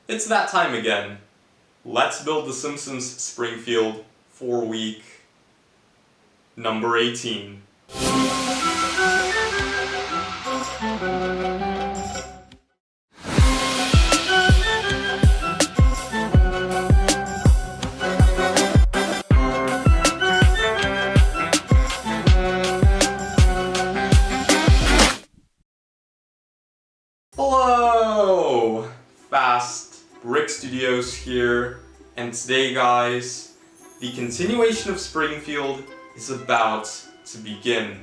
It's that time again. Let's build the Simpsons Springfield for week number 18. Hello! Fast Brick Studios here, and today, guys, the continuation of Springfield is about to begin.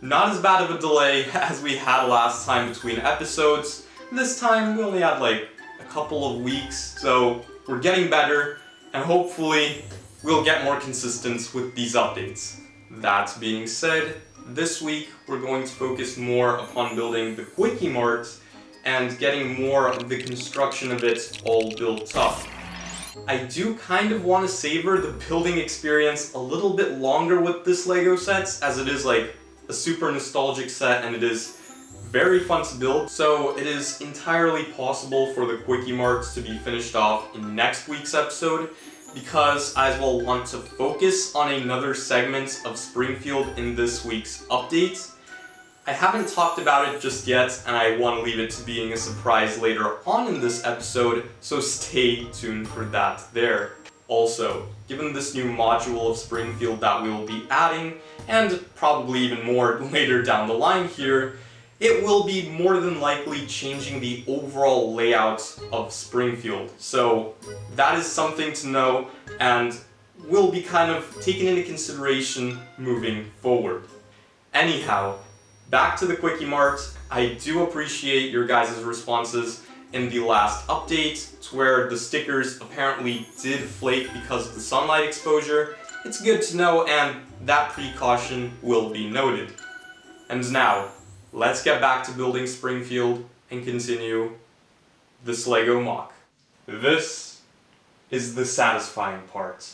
Not as bad of a delay as we had last time between episodes. This time we only had like a couple of weeks, so we're getting better, and hopefully we'll get more consistent with these updates. That being said, this week we're going to focus more upon building the Kwik-E-Mart and getting more of the construction of it all built up. I do kind of want to savor the building experience a little bit longer with this LEGO set, as it is like a super nostalgic set and it is very fun to build. So it is entirely possible for the Kwik-E-Mart to be finished off in next week's episode, because I as well want to focus on another segment of Springfield in this week's update. I haven't talked about it just yet, and I want to leave it to being a surprise later on in this episode, so stay tuned for that there. Also, given this new module of Springfield that we will be adding, and probably even more later down the line here, it will be more than likely changing the overall layout of Springfield. So that is something to know and will be kind of taken into consideration moving forward. Anyhow, back to the Kwik-E-Mart. I do appreciate your guys' responses in the last update, to where the stickers apparently did flake because of the sunlight exposure. It's good to know, and that precaution will be noted. And now, let's get back to building Springfield and continue this LEGO mock. This is the satisfying part.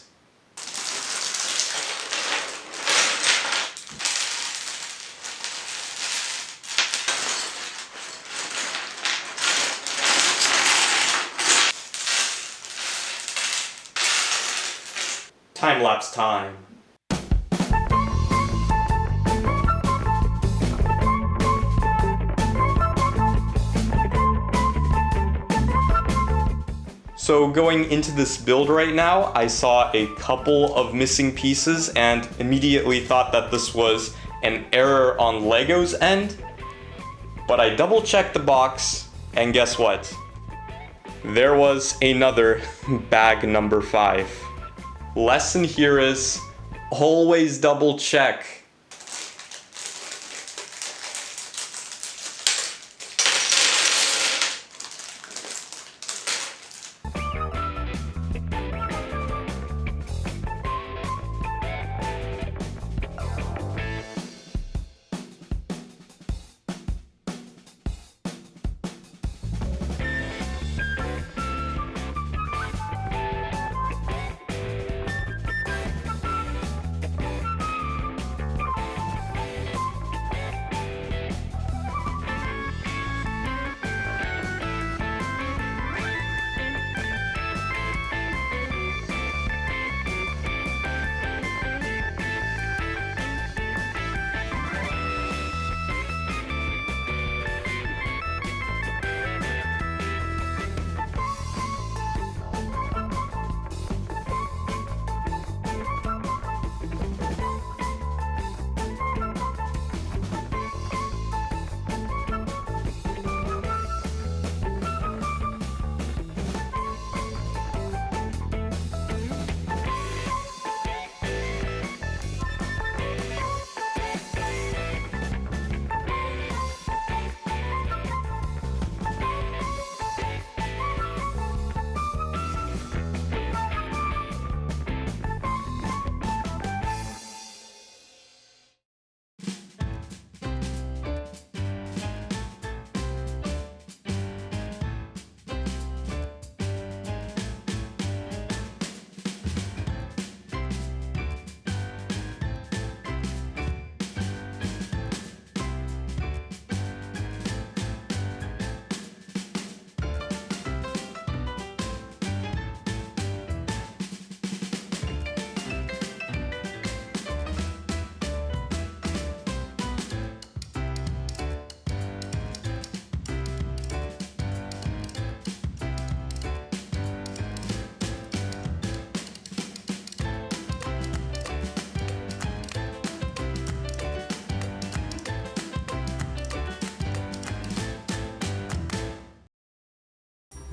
Time-lapse time. So going into this build right now, I saw a couple of missing pieces and immediately thought that this was an error on LEGO's end. But I double checked the box, and guess what? There was another bag number 5. Lesson here is always double check.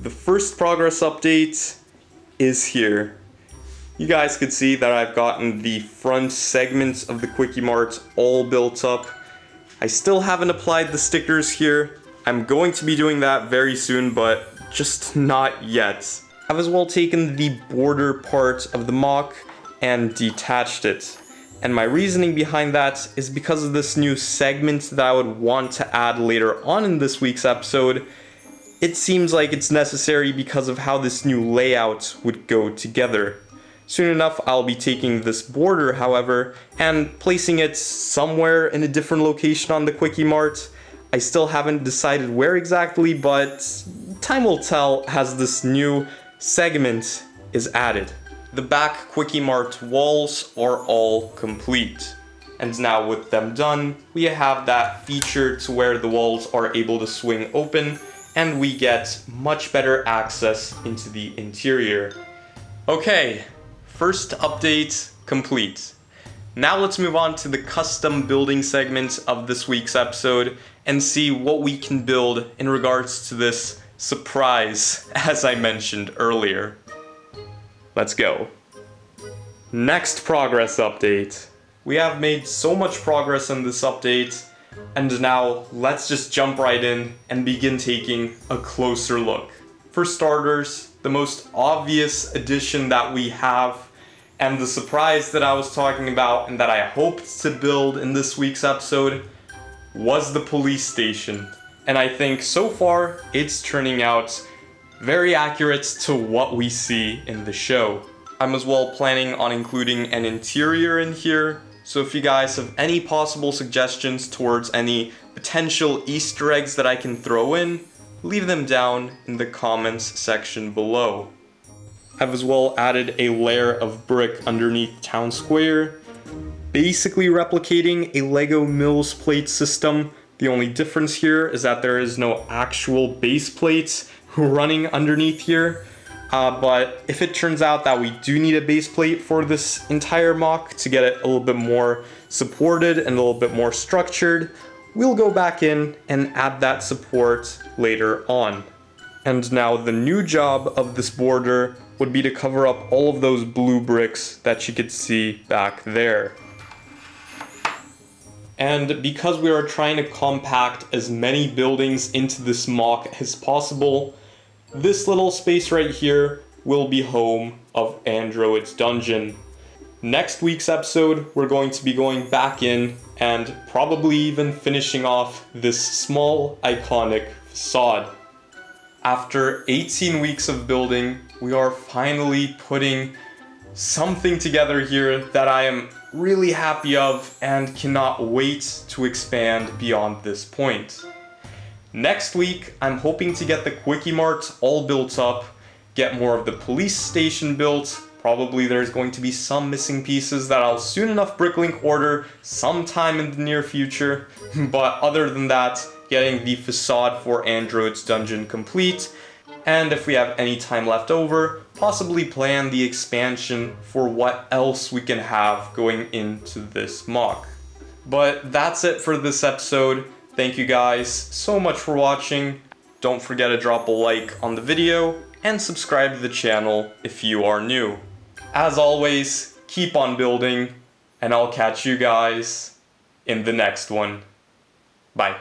the first progress update is here. You guys could see that I've gotten the front segments of the Kwik-E-Mart all built up. I still haven't applied the stickers here. I'm going to be doing that very soon, but just not yet. I've as well taken the border part of the mock and detached it. And my reasoning behind that is because of this new segment that I would want to add later on in this week's episode. It seems like it's necessary because of how this new layout would go together. Soon enough, I'll be taking this border, however, and placing it somewhere in a different location on the Kwik-E-Mart. I still haven't decided where exactly, but time will tell as this new segment is added. The back Kwik-E-Mart walls are all complete. And now with them done, we have that feature to where the walls are able to swing open and we get much better access into the interior. Okay, first update complete. Now let's move on to the custom building segment of this week's episode and see what we can build in regards to this surprise, as I mentioned earlier. Let's go. Next progress update. We have made so much progress in this update, and now let's just jump right in and begin taking a closer look. For starters, the most obvious addition that we have, and the surprise that I was talking about and that I hoped to build in this week's episode, was the police station. And I think so far it's turning out very accurate to what we see in the show. I'm as well planning on including an interior in here, so if you guys have any possible suggestions towards any potential Easter eggs that I can throw in, leave them down in the comments section below. I've as well added a layer of brick underneath town square, basically replicating a Lego Mills plate system. The only difference here is that there is no actual base plates running underneath here. But if it turns out that we do need a base plate for this entire mock to get it a little bit more supported and a little bit more structured, we'll go back in and add that support later on. And now the new job of this border would be to cover up all of those blue bricks that you could see back there. And because we are trying to compact as many buildings into this mock as possible, this little space right here will be home of Android's dungeon. Next week's episode, we're going to be going back in and probably even finishing off this small iconic facade. After 18 weeks of building, we are finally putting something together here that I am really happy of and cannot wait to expand beyond this point. Next week, I'm hoping to get the Kwik-E-Mart all built up, get more of the police station built. Probably there's going to be some missing pieces that I'll soon enough bricklink order sometime in the near future. But other than that, getting the facade for Android's dungeon complete. And if we have any time left over, possibly plan the expansion for what else we can have going into this mock. But that's it for this episode. Thank you guys so much for watching. Don't forget to drop a like on the video and subscribe to the channel if you are new. As always, keep on building, and I'll catch you guys in the next one. Bye.